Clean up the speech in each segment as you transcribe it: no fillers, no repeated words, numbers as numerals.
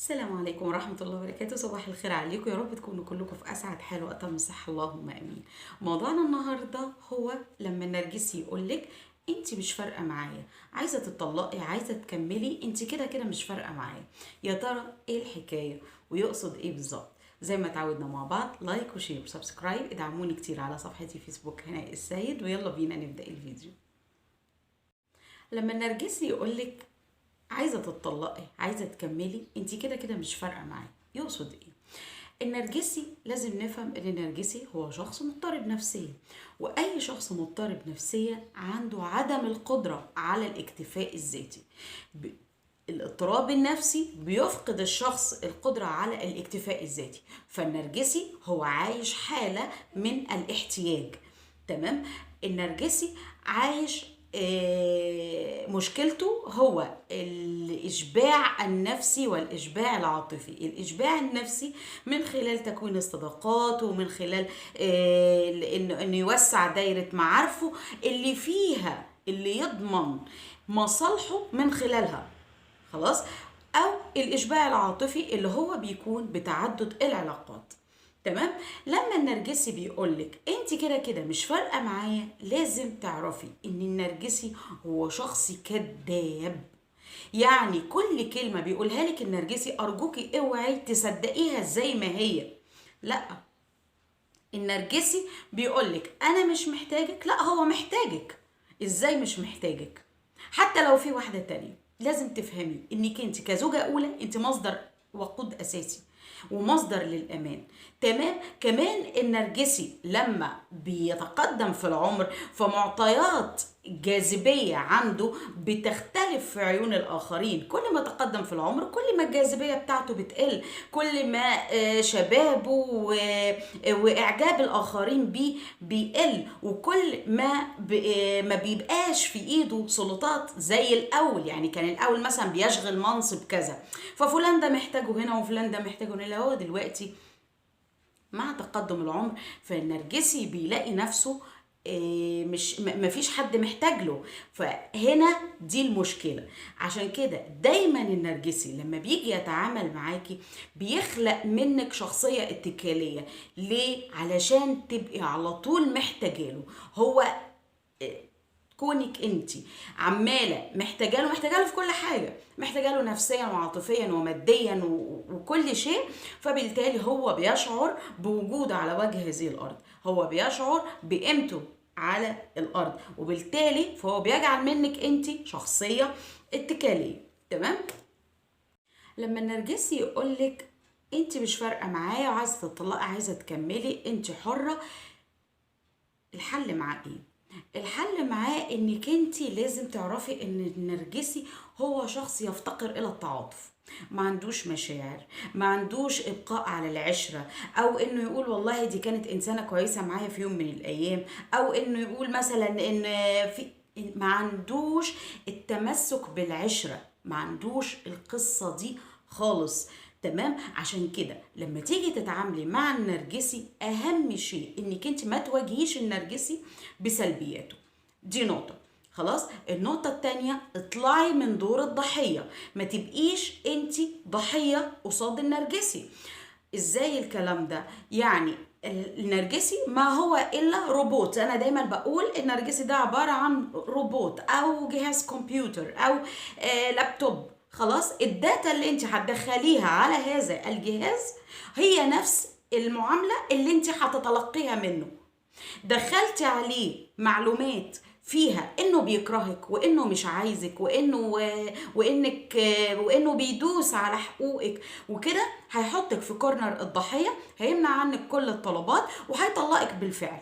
السلام عليكم ورحمة الله وبركاته. صباح الخير عليكم، يا رب تكونوا كلكم في أسعد حال وأتم صحة، اللهم آمين. موضوعنا النهاردة هو لما النرجسي يقولك انت مش فارقة معايا، عايزة تطلقي، عايزة تكملي، انت كده كده مش فارقة معايا. يا ترى ايه الحكاية ويقصد ايه بالظبط؟ زي ما تعودنا مع بعض، لايك وشير وسبسكرايب، ادعموني كتير على صفحتي فيسبوك هناء السيد، ويلا بينا نبدأ الفيديو. لما النرجسي يقولك عايزه تتطلقي، عايزه تكملي، انت كده كده مش فارقه معايا، يقصد ايه؟ النرجسي لازم نفهم ان النرجسي هو شخص مضطرب نفسيا، واي شخص مضطرب نفسيا عنده عدم القدره على الاكتفاء الذاتي. الاضطراب النفسي بيفقد الشخص القدرة على الاكتفاء الذاتي، فالنرجسي هو عايش حالة من الاحتياج. تمام. النرجسي عايش مشكلته هو الإشباع النفسي والإشباع العاطفي. الإشباع النفسي من خلال تكوين الصداقات، ومن خلال إنه يوسع دايرة معارفه اللي فيها اللي يضمن مصالحه من خلالها. خلاص. او الاشباع العاطفي اللي هو بيكون بتعدد العلاقات. تمام. لما النرجسي بيقولك انت كده كده مش فارقه معايا، لازم تعرفي ان النرجسي هو شخص كذاب. يعني كل كلمه بيقولها لك النرجسي ارجوكي اوعي تصدقيها زي ما هي. لا، النرجسي بيقولك انا مش محتاجك، لا هو محتاجك. ازاي مش محتاجك؟ حتى لو في واحدة تانية، لازم تفهمي انك انت كزوجة اولى انت مصدر وقود اساسي ومصدر للامان. تمام. كمان النرجسي لما بيتقدم في العمر فمعطيات الجاذبية عنده بتختلف في عيون الآخرين. كل ما تقدم في العمر كل ما الجاذبية بتاعته بتقل، كل ما شبابه وإعجاب الآخرين بيه بيقل، وكل ما بيبقاش في إيده سلطات زي الأول. يعني كان الأول مثلا بيشغل منصب كذا، ففلان ده محتاجه هنا وفلان ده محتاجه هنا. هو دلوقتي مع تقدم العمر فالنرجسي بيلاقي نفسه مش مفيش حد محتاج له. فهنا دي المشكلة. عشان كده دايما النرجسي لما بيجي يتعامل معاكي بيخلق منك شخصية اتكالية. ليه؟ علشان تبقي على طول محتاجاله. هو كونك انت عماله محتاجه له في كل حاجه، محتاجه له نفسيا وعاطفيا وماديا وكل شيء، فبالتالي هو بيشعر بوجوده على وجه هذه الارض، هو بيشعر بقيمته على الارض، وبالتالي فهو بيجعل منك انت شخصيه اتكاليه. تمام. لما النرجسي يقولك انت مش فارقه معايا وعايزه تطلقي، عايزه تكملي، انت حره، الحل معاه ايه؟ الحل معاه انك انتي لازم تعرفي ان النرجسي هو شخص يفتقر الى التعاطف، ما عندوش مشاعر، ما عندوش ابقاء على العشرة، او انه يقول والله دي كانت انسانة كويسة معايا في يوم من الايام، او انه يقول مثلا ان في، ما عندوش التمسك بالعشرة، ما عندوش القصة دي خالص. تمام. عشان كده لما تيجي تتعاملي مع النرجسي اهم شيء انك انت ما تواجهيش النرجسي بسلبياته. دي نقطة. خلاص. النقطة التانية، اطلعي من دور الضحية، ما تبقيش انت ضحية قصاد النرجسي. ازاي الكلام ده؟ يعني النرجسي ما هو الا روبوت. انا دايما بقول النرجسي ده عبارة عن روبوت او جهاز كمبيوتر او لابتوب. خلاص. الداتا اللي انت هتدخليها على هذا الجهاز هي نفس المعاملة اللي انت هتتلقيها منه. دخلتي عليه معلومات فيها انه بيكرهك وانه مش عايزك وانه بيدوس على حقوقك وكده، هيحطك في كورنر الضحية، هيمنع عنك كل الطلبات وهيطلقك بالفعل.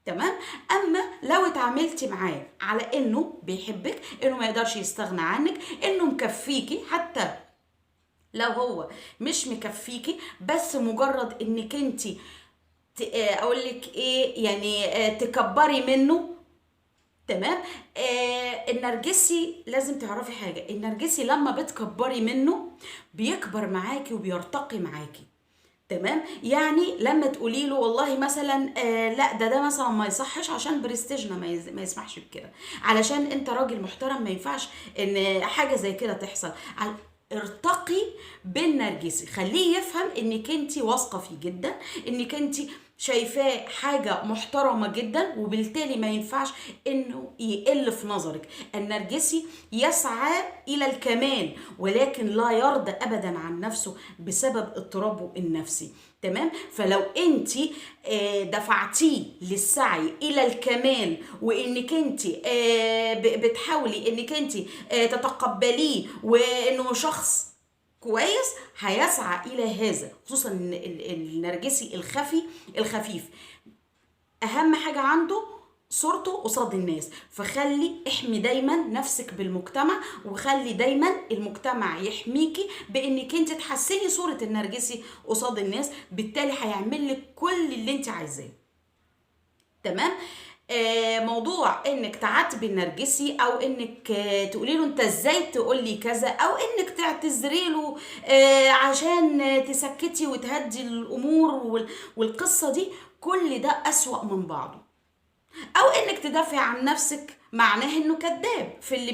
تمام. اما لو اتعاملتي معاه على انه بيحبك، انه ما يقدرش يستغنى عنك، انه مكفيكي، حتى لو هو مش مكفيكي بس مجرد انك انتي اقول لك ايه يعني تكبري منه. تمام. النرجسي لازم تعرفي حاجه، النرجسي لما بتكبري منه بيكبر معاكي وبيرتقي معاكي. تمام. يعني لما تقولي له والله مثلا لا ده مثلا ما يصحش عشان برستيجنا ما يسمحش بكده، علشان انت راجل محترم ما ينفعش ان حاجه زي كده تحصل، ارتقي بالنرجسي، خليه يفهم انك انت واثقه فيه جدا، انك انت شايفاه حاجة محترمة جدا، وبالتالي ما ينفعش انه يقل في نظرك. النرجسي يسعى الى الكمال ولكن لا يرضى ابدا عن نفسه بسبب اضطرابه النفسي. تمام؟ فلو انت دفعتيه للسعي الى الكمال، وانك انت بتحاولي انك انت تتقبليه وانه شخص كويس، هيسعى الى هذا. خصوصا ان النرجسي الخفيف اهم حاجه عنده صورته قصاد الناس. فخلي احمي دايما نفسك بالمجتمع، وخلي دايما المجتمع يحميكي بانك انت تحسني صوره النرجسي قصاد الناس، بالتالي هيعمل لك كل اللي انت عايزاه. تمام؟ موضوع انك تعاتبي النرجسي او انك تقولي له انت ازاي تقول لي كذا، او انك تعتذري له عشان تسكتي وتهدي الامور والقصه دي، كل ده اسوأ من بعضه. او انك تدافعي عن نفسك معناه انه كذاب في اللي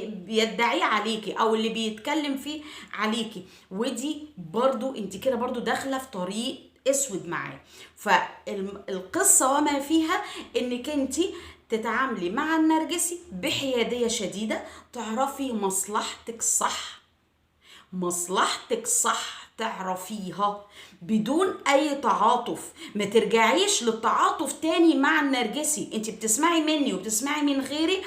بيدعيه عليكي او اللي بيتكلم فيه عليكي، ودي برضو انت كده برضو داخله في طريق اسود معاه. فالقصه وما فيها انك انت تتعاملي مع النرجسي بحياديه شديده، تعرفي مصلحتك صح تعرفيها بدون اي تعاطف. ما ترجعيش للتعاطف تاني مع النرجسي. انت بتسمعي مني وبتسمعي من غيري،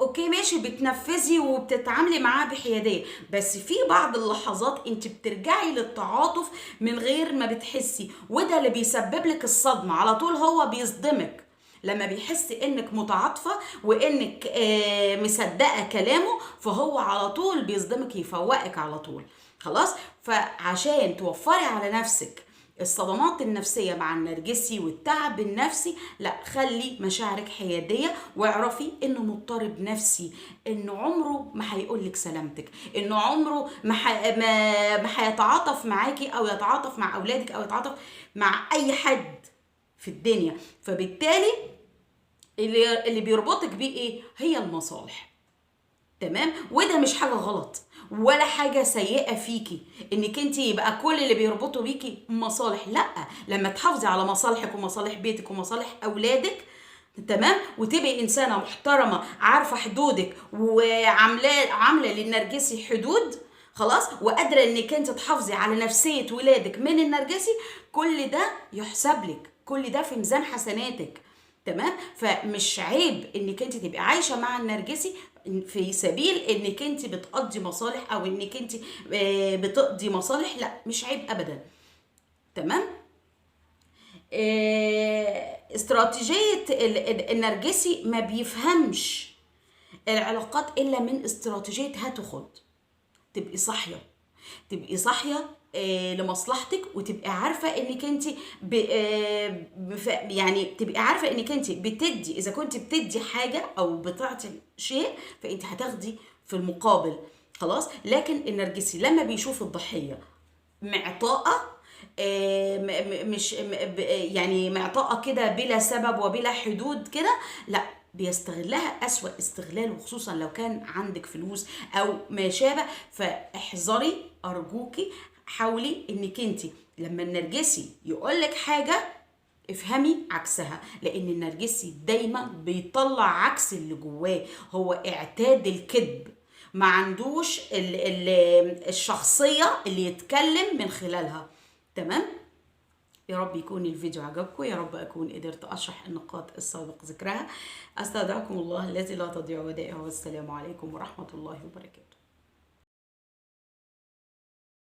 اوكي ماشي، بتنفذي وبتتعاملي معاه بحياديه، بس في بعض اللحظات انت بترجعي للتعاطف من غير ما بتحسي، وده اللي بيسبب لك الصدمه. على طول هو بيصدمك لما بيحس انك متعاطفه وانك مصدقه كلامه، فهو على طول بيصدمك، يفوقك على طول. خلاص؟ فعشان توفري على نفسك الصدمات النفسية مع النرجسي والتعب النفسي، لا، خلي مشاعرك حيادية، واعرفي انه مضطرب نفسي، انه عمره ما هيقولك سلامتك، انه عمره ما هيتعاطف معاكي او يتعاطف مع اولادك او يتعاطف مع اي حد في الدنيا. فبالتالي اللي بيربطك بيه ايه؟ هي المصالح. تمام؟ وده مش حاجه غلط ولا حاجه سيئه فيكي انك انت يبقى كل اللي بيربطوا بيكي مصالح. لا، لما تحافظي على مصالحك ومصالح بيتك ومصالح اولادك، تمام، وتبقي انسانه محترمه عارفه حدودك عامله للنرجسي حدود، خلاص، وقادره انك انت تحافظي على نفسيه ولادك من النرجسي، كل ده يحسب لك، كل ده في ميزان حسناتك. تمام؟ فمش عيب انك انت تبقي عايشه مع النرجسي في سبيل انك انت بتقضي مصالح او انك انت بتقضي مصالح، لا، مش عيب ابدا. تمام؟ استراتيجية النرجسي ما بيفهمش العلاقات الا من استراتيجية هات وخد. تبقي صاحيه لمصلحتك، وتبقي عارفه انك انت يعني تبقي عارفه انك انت بتدي، اذا كنت بتدي حاجه او بتعطي شيء فانت هتاخدي في المقابل. خلاص؟ لكن النرجسي لما بيشوف الضحيه معطاءه، مش يعني معطاءه كده بلا سبب وبلا حدود كده، لا، بيستغلها أسوأ استغلال، وخصوصا لو كان عندك فلوس او ما شابه. فاحذري ارجوكي، حاولي انك انت لما النرجسي يقولك حاجه افهمي عكسها، لان النرجسي دايما بيطلع عكس اللي جواه. هو اعتاد الكذب، ما عندوش الشخصيه اللي يتكلم من خلالها. تمام؟ يا رب يكون الفيديو عجبكم، يا رب أكون قدرت أشرح النقاط السابق ذكرها. أستودعكم الله الذي لا تضيع ودائعه، والسلام عليكم ورحمة الله وبركاته.